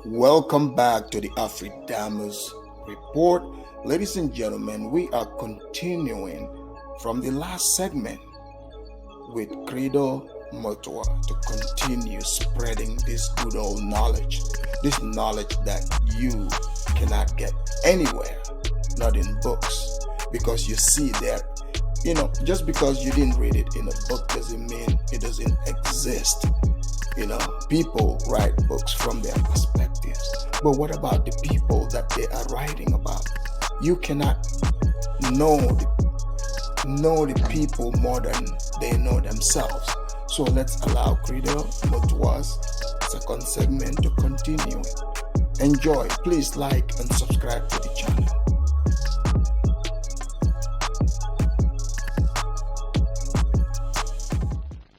Welcome back to the Afridamus Report. Ladies and gentlemen, we are continuing from the last segment with Credo Mutuwa to continue spreading this good old knowledge, this knowledge that you cannot get anywhere, not in books, because you see that, just because you didn't read it in a book doesn't mean it doesn't exist. People write books from their perspectives. But what about the people that they are writing about? You cannot know the people more than they know themselves. So let's allow Credo Mutuwa's second segment to continue. Enjoy. Please like and subscribe to the channel.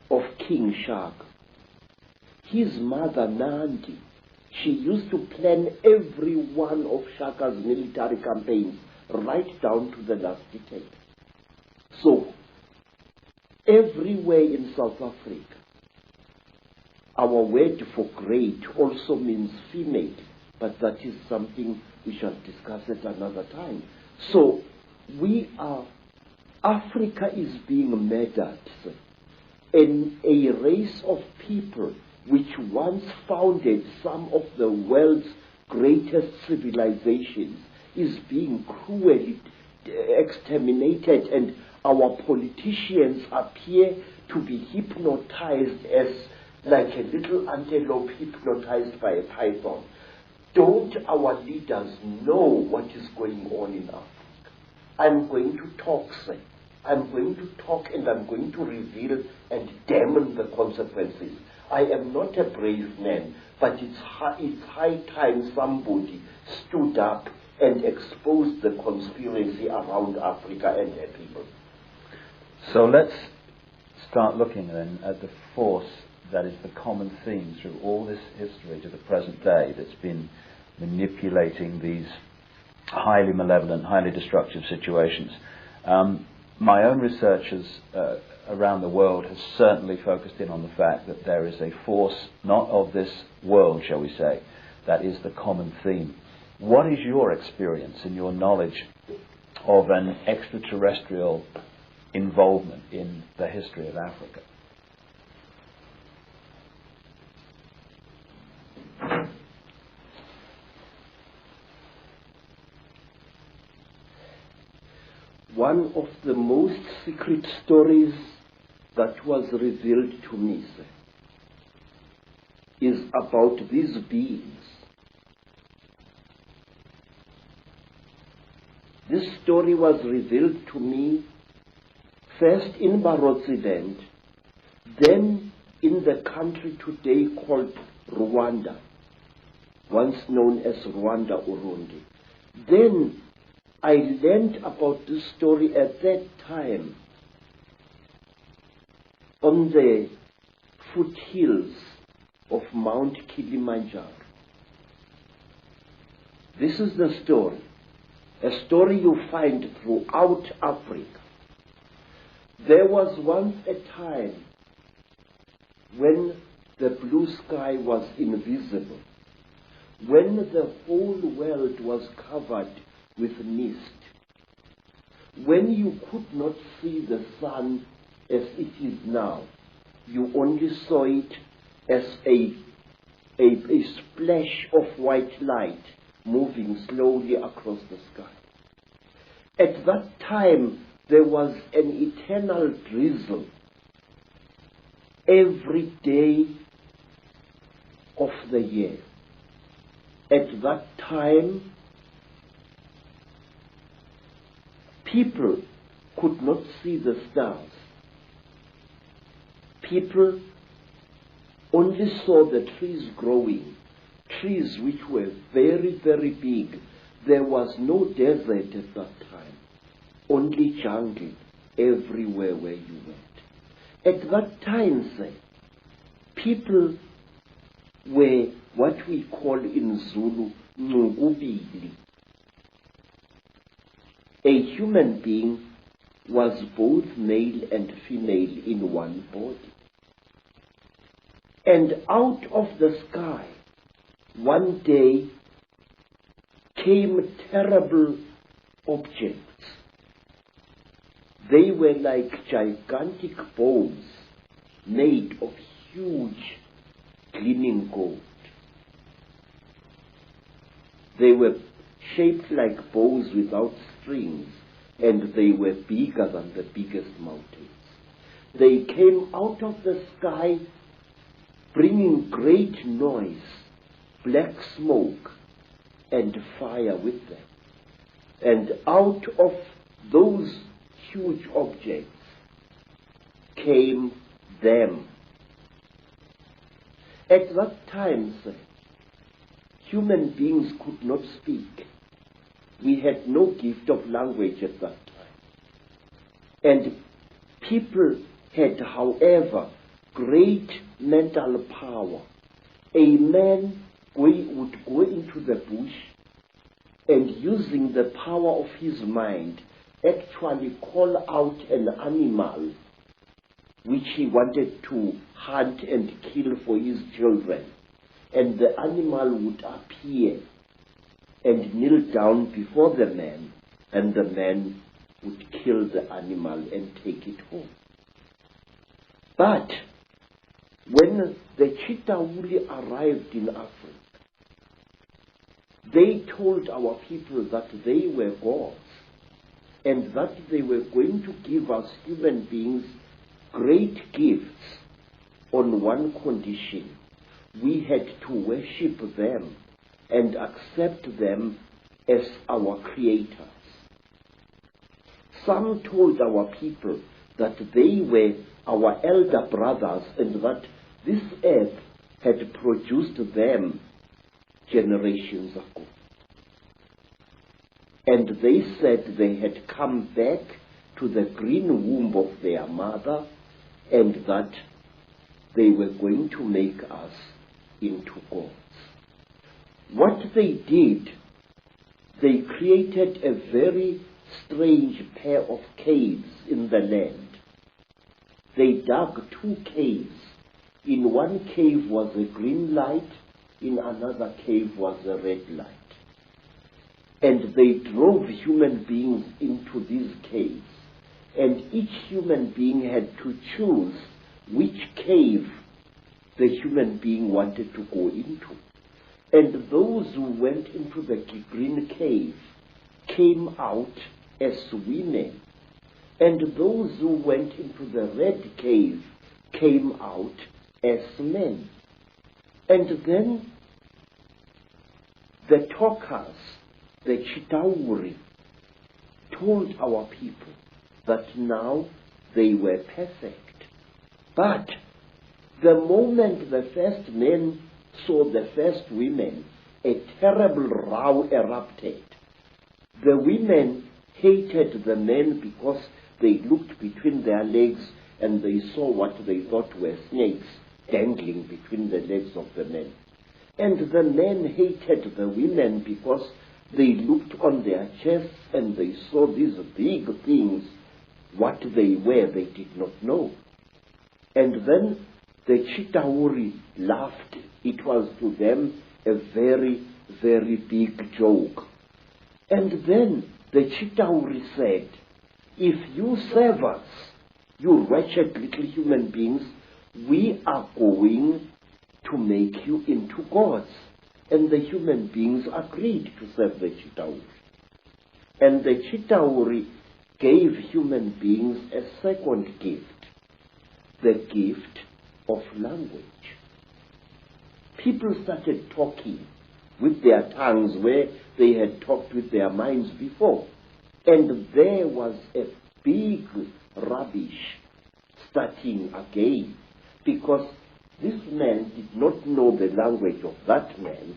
Of King Shark. His mother, Nandi, she used to plan every one of Shaka's military campaigns right down to the last detail. So, everywhere in South Africa, our word for great also means female, but that is something we shall discuss at another time. So, Africa is being murdered, and a race of people which once founded some of the world's greatest civilizations is being cruelly exterminated, and our politicians appear to be hypnotized as like a little antelope hypnotized by a python. Don't our leaders know what is going on in Africa? I'm going to talk, sir. I'm going to talk, and I'm going to reveal and damn the consequences. I am not a brave man, but it's high time somebody stood up and exposed the conspiracy around Africa and her people. So let's start looking then at the force that is the common theme through all this history to the present day that's been manipulating these highly malevolent, highly destructive situations. My own research around the world has certainly focused in on the fact that there is a force, not of this world, shall we say, that is the common theme. What is your experience and your knowledge of an extraterrestrial involvement in the history of Africa? One of the most secret stories that was revealed to me, sir, is about these beings. This story was revealed to me first in Barotse land, then in the country today called Rwanda, once known as Rwanda Urundi. Then I learned about this story at that time on the foothills of Mount Kilimanjaro. This is the story, a story you find throughout Africa. There was once a time when the blue sky was invisible, when the whole world was covered with mist, when you could not see the sun as it is now. You only saw it as a splash of white light moving slowly across the sky. At that time, there was an eternal drizzle every day of the year. At that time, people could not see the stars. People only saw the trees growing, trees which were very, very big. There was no desert at that time, only jungle everywhere where you went. At that time, sir, people were what we call in Zulu, Ngubili. A human being was both male and female in one body. And out of the sky one day came terrible objects. They were like gigantic bowls made of huge gleaming gold. They were shaped like bows without strings, and they were bigger than the biggest mountains. They came out of the sky, bringing great noise, black smoke, and fire with them. And out of those huge objects came them. At that time, sir, human beings could not speak. We had no gift of language at that time. And people had, however, great mental power. A man would go into the bush and, using the power of his mind, actually call out an animal which he wanted to hunt and kill for his children. And the animal would appear and kneel down before the man, and the man would kill the animal and take it home. But when the Chitauri arrived in Africa, they told our people that they were gods, and that they were going to give us human beings great gifts on one condition. We had to worship them and accept them as our creators. Some told our people that they were our elder brothers and that this earth had produced them generations ago. And they said they had come back to the green womb of their mother, and that they were going to make us into gods. What they did, they created a very strange pair of caves in the land. They dug 2 caves. In one cave was a green light, in another cave was a red light. And they drove human beings into these caves. And each human being had to choose which cave the human being wanted to go into. And those who went into the green cave came out as women. And those who went into the red cave came out as men. And then the talkers, the Chitauri, told our people that now they were perfect. But the moment the first men saw the first women, a terrible row erupted. The women hated the men because they looked between their legs and they saw what they thought were snakes dangling between the legs of the men. And the men hated the women because they looked on their chests and they saw these big things. What they were, they did not know. And then the Chitauri laughed. It was to them a very, very big joke. And then the Chitauri said, if you serve us, you wretched little human beings, we are going to make you into gods. And the human beings agreed to serve the Chitauri. And the Chitauri gave human beings a second gift, the gift of language. People started talking with their tongues where they had talked with their minds before. And there was a big rubbish starting again, because this man did not know the language of that man.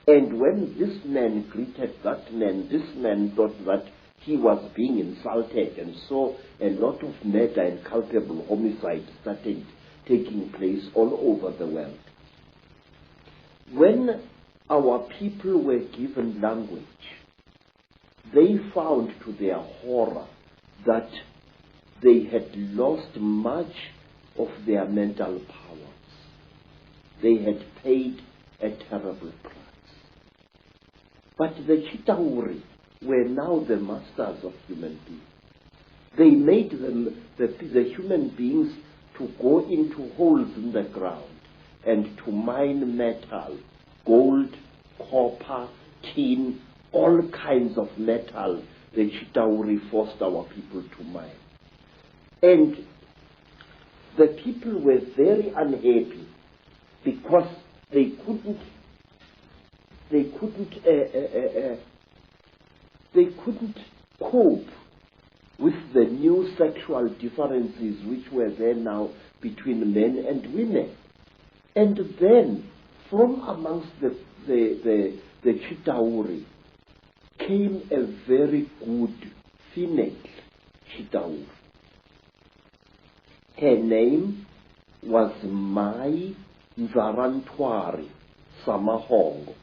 And when this man greeted that man, this man thought that he was being insulted, and so a lot of murder and culpable homicide started taking place all over the world. When our people were given language, they found to their horror that they had lost much of their mental powers. They had paid a terrible But the Chitauri were now the masters of human beings. They made them, the human beings, to go into holes in the ground and to mine metal, gold, copper, tin, all kinds of metal. The Chitauri forced our people to mine. And the people were very unhappy because they couldn't cope with the new sexual differences which were there now between men and women. And then, from amongst the Chitauri came a very good female Chitauri. Her name was Mai Nzarantwari Samahongo.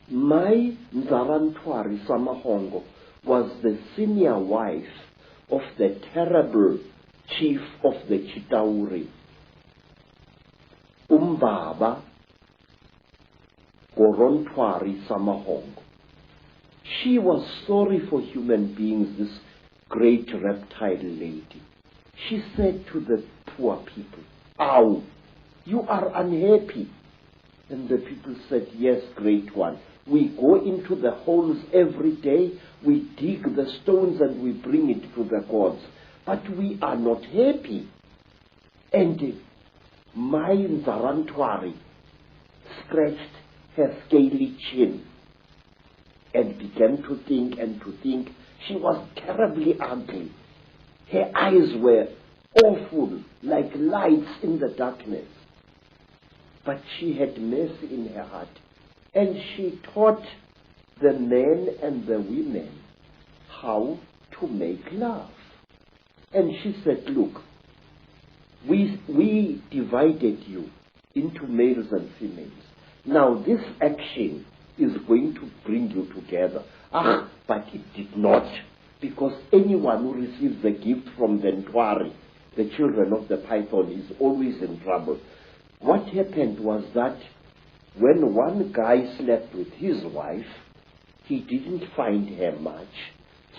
Mai Nzarantwari Samahongo was the senior wife of the terrible chief of the Chitauri, Umbaba Gorontwari Samahongo. She was sorry for human beings, this great reptile lady. She said to the poor people, "Ow, you are unhappy." And the people said, "Yes, great one. We go into the holes every day, we dig the stones and we bring it to the gods. But we are not happy." And Mai Nzarantwari scratched her scaly chin and began to think and to think. She was terribly ugly. Her eyes were awful, like lights in the darkness. But she had mercy in her heart. And she taught the men and the women how to make love. And she said, "Look, we divided you into males and females. Now this action is going to bring you together." But it did not, because anyone who receives a gift from the Ntwari, the children of the python, is always in trouble. What happened was that when one guy slept with his wife, he didn't find her much,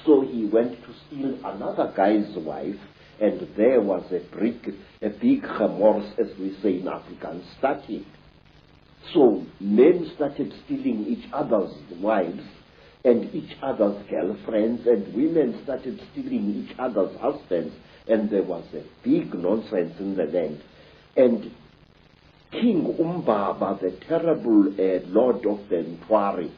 so he went to steal another guy's wife, and there was a big remorse, as we say in Afrikaans, starting. So men started stealing each other's wives and each other's girlfriends, and women started stealing each other's husbands, and there was a big nonsense in the land. And King Umbaba, the terrible lord of the Ntwari,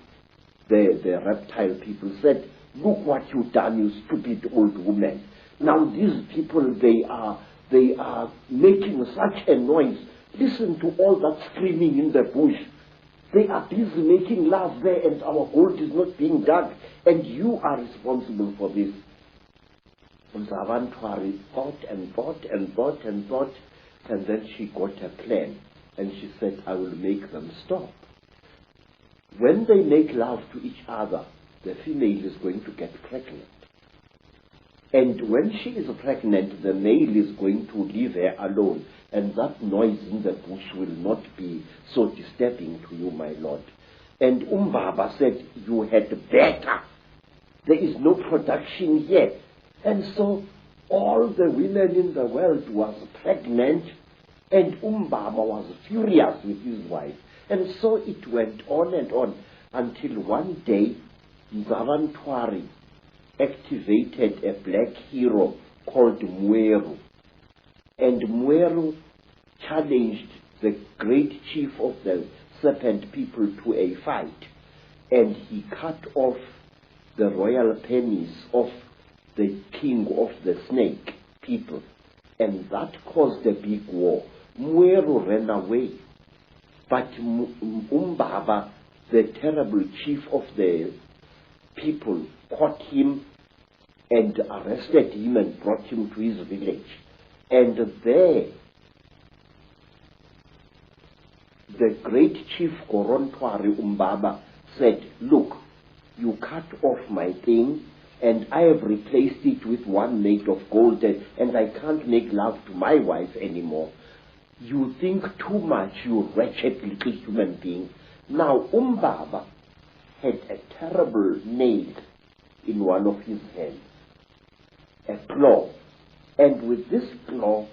the reptile people, said, "Look what you've done, you stupid old woman. Now these people, they are making such a noise. Listen to all that screaming in the bush. They are busy making love there, and our gold is not being dug, and you are responsible for this." Nzarantwari thought and thought and thought and thought, and then she got a plan. And she said, "I will make them stop. When they make love to each other, the female is going to get pregnant. And when she is pregnant, the male is going to leave her alone. And that noise in the bush will not be so disturbing to you, my lord." And Umbaba said, "You had better. There is no production here." And so all the women in the world was pregnant, and Umbaba was furious with his wife. And so it went on and on, until one day Nzarantwari activated a black hero called Mweru. And Mweru challenged the great chief of the serpent people to a fight. And he cut off the royal penis of the king of the snake people. And that caused a big war. Mweru ran away. But Umbaba, the terrible chief of the people, caught him and arrested him and brought him to his village. And there, the great chief Gorontwari Umbaba said, "Look, you cut off my thing, and I have replaced it with one made of gold, and I can't make love to my wife anymore. You think too much, you wretched little human being. Now, Umbaba had a terrible nail in one of his hands, a claw. And with this claw,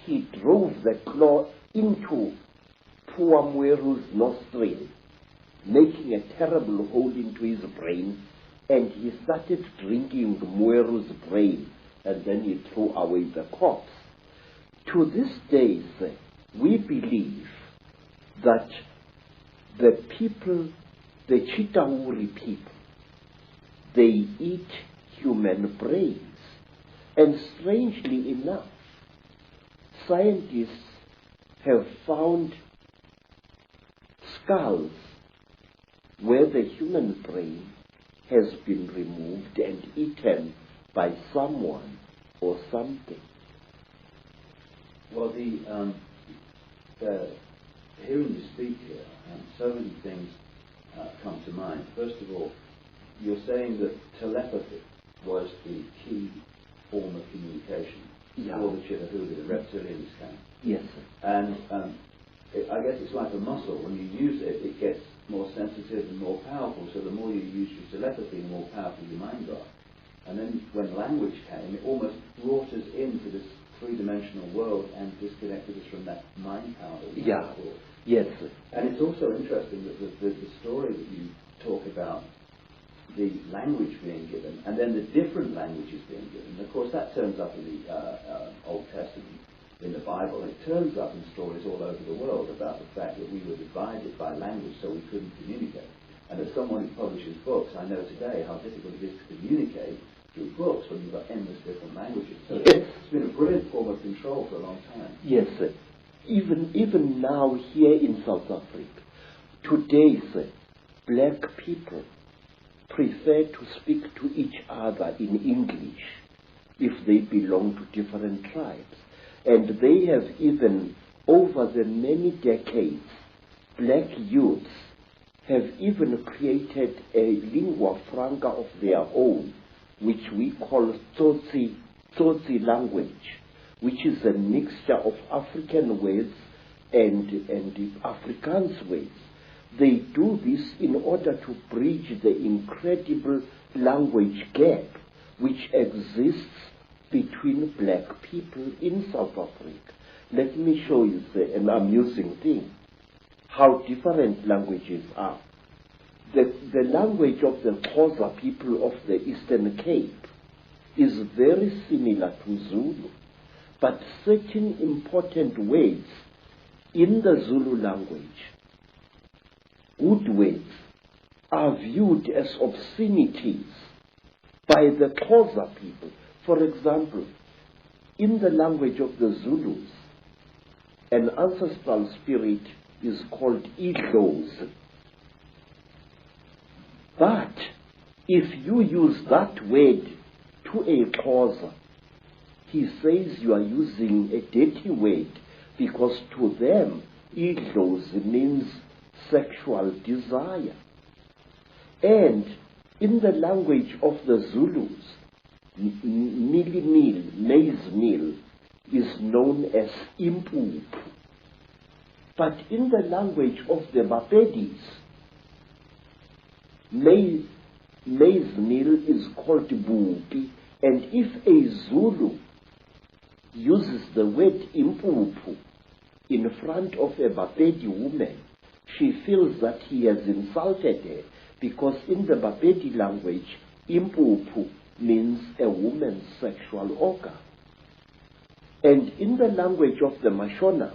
he drove the claw into poor Mweru's nostril, making a terrible hole into his brain, and he started drinking Mweru's brain, and then he threw away the corpse. To this day, we believe that the people, the Chitauri people, they eat human brains. And strangely enough, scientists have found skulls where the human brain has been removed and eaten by someone or something. Well, hearing you speak here, so many things come to mind. First of all, you're saying that telepathy was the key form of communication for the Chitauri, the reptilians came. Yes, sir. And I guess it's like a muscle. When you use it, it gets more sensitive and more powerful. So the more you use your telepathy, the more powerful your mind got. And then when language came, it almost brought us into this three-dimensional world and disconnected us from that mind power that we had before. Yes, sir. And it's also interesting that the story that you talk about, the language being given, and then the different languages being given. Of course, that turns up in the Old Testament, in the Bible. It turns up in stories all over the world about the fact that we were divided by language, so we couldn't communicate. And as someone who publishes books, I know today how difficult it is to communicate through books when you've got endless different languages. So it's been a brilliant form of control for a long time. Yes, sir. Even now here in South Africa, today, sir, black people prefer to speak to each other in English if they belong to different tribes. And they have even, over the many decades, black youths have even created a lingua franca of their own, which we call Tsotsi language, which is a mixture of African words and Afrikaans words. They do this in order to bridge the incredible language gap which exists between black people in South Africa. Let me show you an amusing thing, how different languages are. The language of the Xhosa people of the Eastern Cape is very similar to Zulu, but certain important words in the Zulu language, good words, are viewed as obscenities by the Xhosa people. For example, in the language of the Zulus, an ancestral spirit is called Idlozi. But if you use that word to a Xhosa, he says you are using a dirty word, because to them, Idlozi means sexual desire. And in the language of the Zulus, maize meal is known as impupu. But in the language of the Bapedis, maize meal is called bupi. And if a Zulu uses the word impupu in front of a Bapedi woman, she feels that he has insulted her, because in the Bapedi language, impupu means a woman's sexual organ. And in the language of the Mashonas,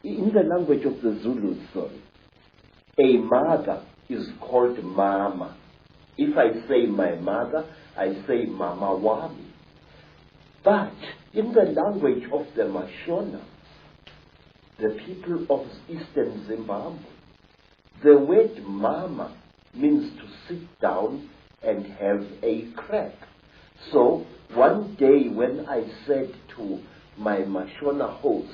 in the language of the Zulus, a mother is called mama. If I say my mother, I say mama wami. But in the language of the Mashonas, the people of Eastern Zimbabwe, the word mama means to sit down and have a crack. So one day when I said to my Mashona host,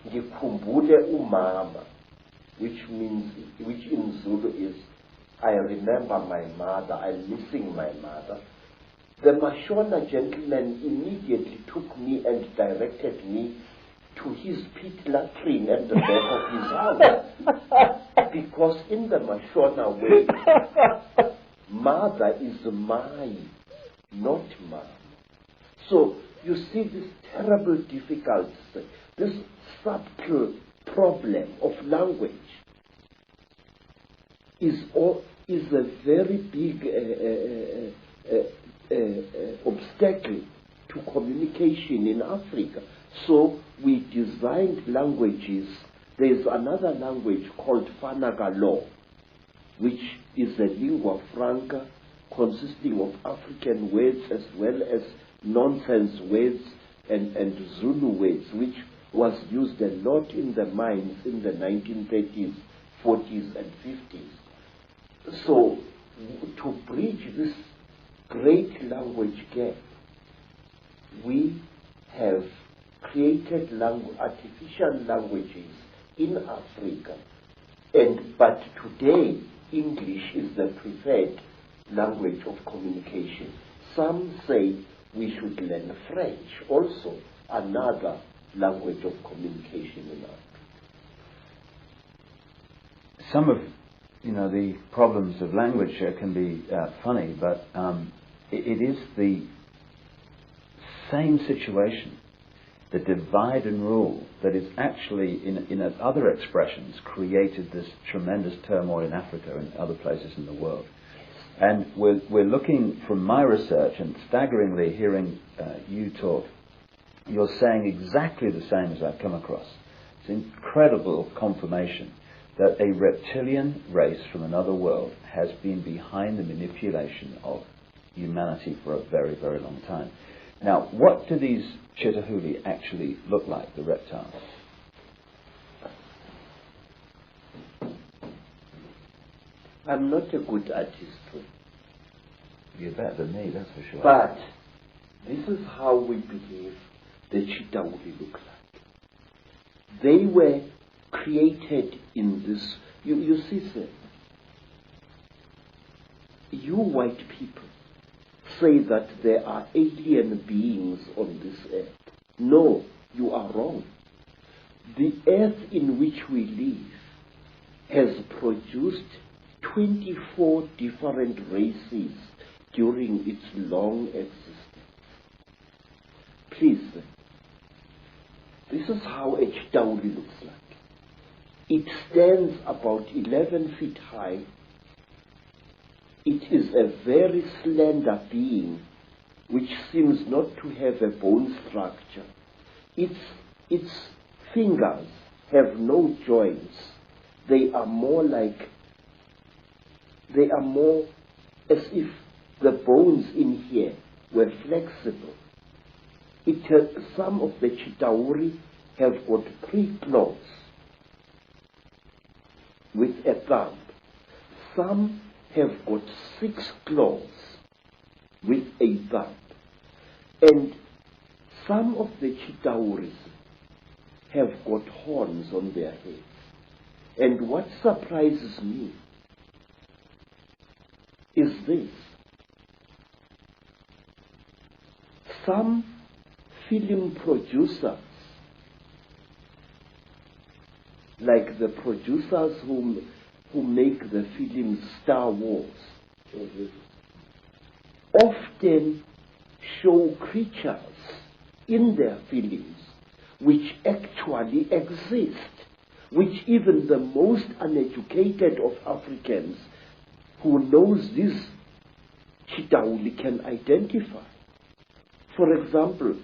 Ngikhumbule umama, which in Zulu is, I remember my mother, I'm missing my mother, the Mashona gentleman immediately took me and directed me to his pit latrine at the back of his house. Because in the Mashona way, mother is my, not mom. So you see this terrible difficulty, this subtle problem of language is a very big obstacle to communication in Africa. So we designed languages. There's another language called Fanagalo, which is a lingua franca consisting of African words as well as nonsense words and Zulu words, which was used a lot in the mines in the 1930s, 40s and 50s. So to bridge this great language gap, we have created artificial languages in Africa. But today, English is the preferred language of communication. Some say we should learn French, also another language of communication in Africa. Some of the problems of language can be funny, but it is the same situation, the divide and rule, that is actually, in other expressions, created this tremendous turmoil in Africa and other places in the world. And we're looking, from my research, and staggeringly hearing you talk, you're saying exactly the same as I've come across. It's incredible confirmation that a reptilian race from another world has been behind the manipulation of humanity for a very, very long time. Now, what do these Chitauri actually look like, the reptiles? I'm not a good artist. You're better than me, that's for sure. But this is how we believe the Chitauri look like. They were created in this. You see, sir, you white people say that there are alien beings on this earth. No, you are wrong. The earth in which we live has produced 24 different races during its long existence. Please, this is how a Chitauri looks like. It stands about 11 feet high. It is a very slender being which seems not to have a bone structure. Its fingers have no joints. They are more as if the bones in here were flexible. Some of the Chitauri have got 3 claws with a thumb. Some have got 6 claws with a thumb. And some of the Chitauris have got horns on their heads. And what surprises me is this. Some film producers, like the producers who make the film Star Wars, often show creatures in their films which actually exist, which even the most uneducated of Africans who knows this Chitauri can identify. For example,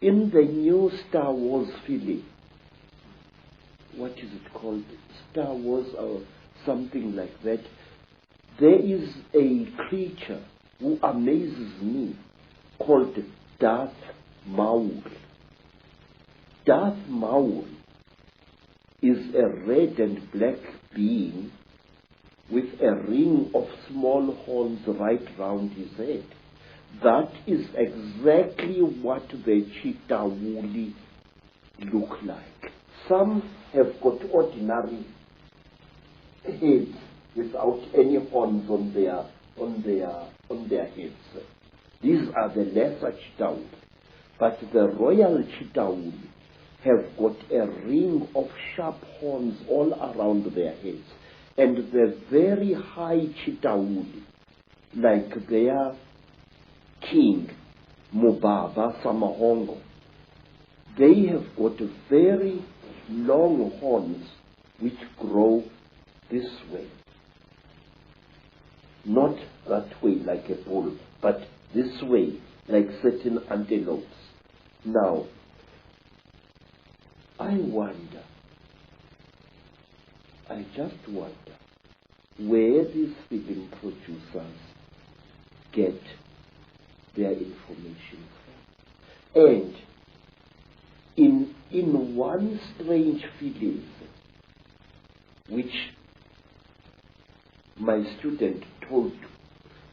in the new Star Wars film, what is it called? Star Wars or something like that. There is a creature who amazes me called Darth Maul. Darth Maul is a red and black being with a ring of small horns right round his head. That is exactly what the Chitauri look like. Some have got ordinary heads without any horns on their heads. These are the lesser Chitauri. But the royal Chitauri have got a ring of sharp horns all around their heads. And the very high Chitauri, like their king, Mubaba Samahongo, they have got very long horns which grow this way. Not that way like a bull, but this way like certain antelopes. Now, I just wonder where these film producers get their information from. And in one strange film, which my student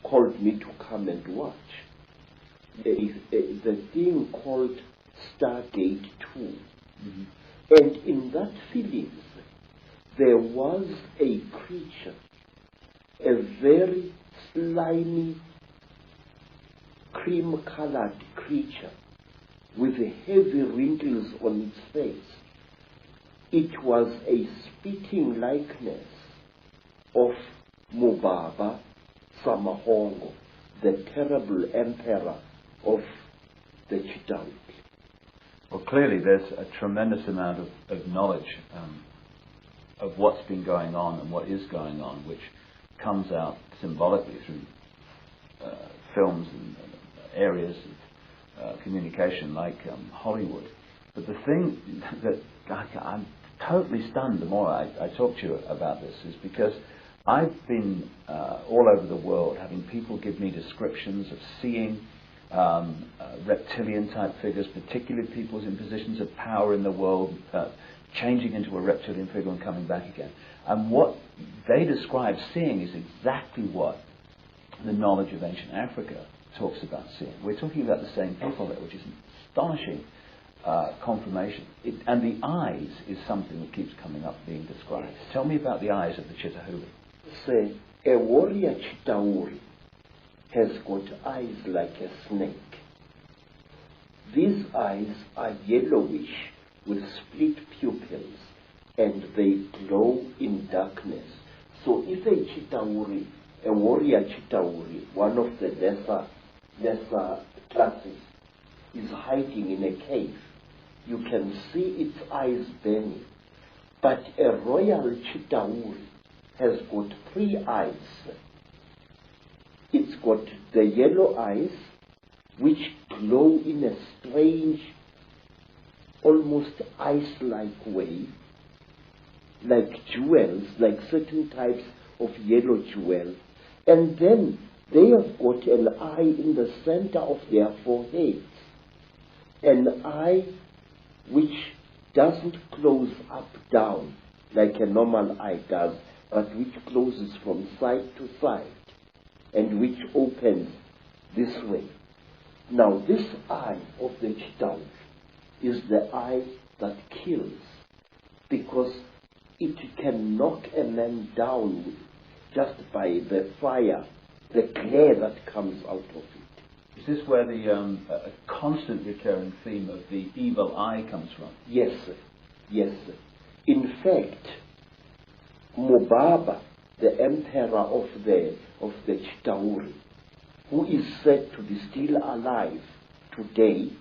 called me to come and watch, the thing called Stargate 2. Mm-hmm. And in that film, there was a creature, a very slimy, cream-colored creature with heavy wrinkles on its face. It was a spitting likeness of Mubaba Samahongo, the terrible emperor of the Chitauri. Well, clearly there's a tremendous amount of knowledge of what's been going on and what is going on, which comes out symbolically through films and areas of communication like Hollywood. But the thing that I'm totally stunned the more I talk to you about this is because I've been all over the world having people give me descriptions of seeing reptilian type figures, particularly people in positions of power in the world, changing into a reptilian figure and coming back again. And what they describe seeing is exactly what the knowledge of ancient Africa talks about seeing. We're talking about the same people there, which is an astonishing confirmation. And the eyes is something that keeps coming up being described. Tell me about the eyes of the Chitauri. Say, a warrior Chitauri has got eyes like a snake. These eyes are yellowish with split pupils, and they glow in darkness. So if a Chitauri, a warrior Chitauri, one of the lesser classes, is hiding in a cave, you can see its eyes burning. But a royal Chitauri has got 3 eyes. It's got the yellow eyes, which glow in a strange, almost ice-like way, like jewels, like certain types of yellow jewels. And then they have got an eye in the center of their foreheads, an eye which doesn't close up down like a normal eye does, but which closes from side to side and which opens this way. Now this eye of the Chitauri is the eye that kills, because it can knock a man down just by the fire, the glare that comes out of it. Is this where the a constant recurring theme of the evil eye comes from? Yes, sir. Yes, sir. In fact, Mubaba, the emperor of the Chitauri, who is said to be still alive today,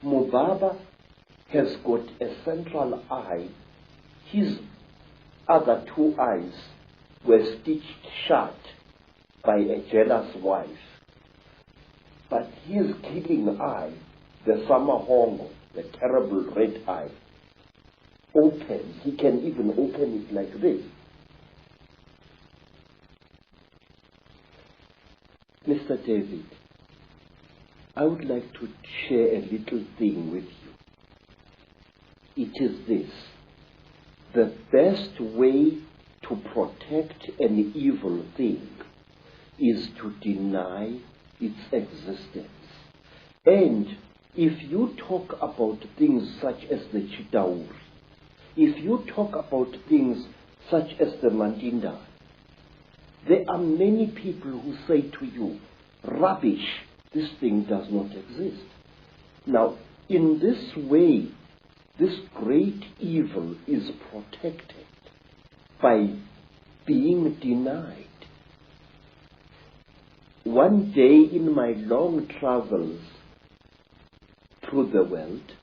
Mubaba has got a central eye. His other 2 eyes were stitched shut by a jealous wife. But his killing eye, the Samahongo, the terrible red eye, opens. He can even open it like this. Mr. David, I would like to share a little thing with you. It is this: the best way to protect an evil thing is to deny its existence. And if you talk about things such as the Chitauri, if you talk about things such as the Mandinda, there are many people who say to you, rubbish, this thing does not exist. Now, in this way, this great evil is protected by being denied. One day in my long travels through the world,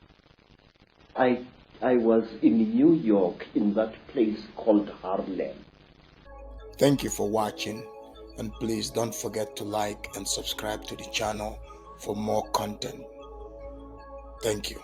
I was in New York, in that place called Harlem. Thank you for watching, and please don't forget to like and subscribe to the channel for more content. Thank you.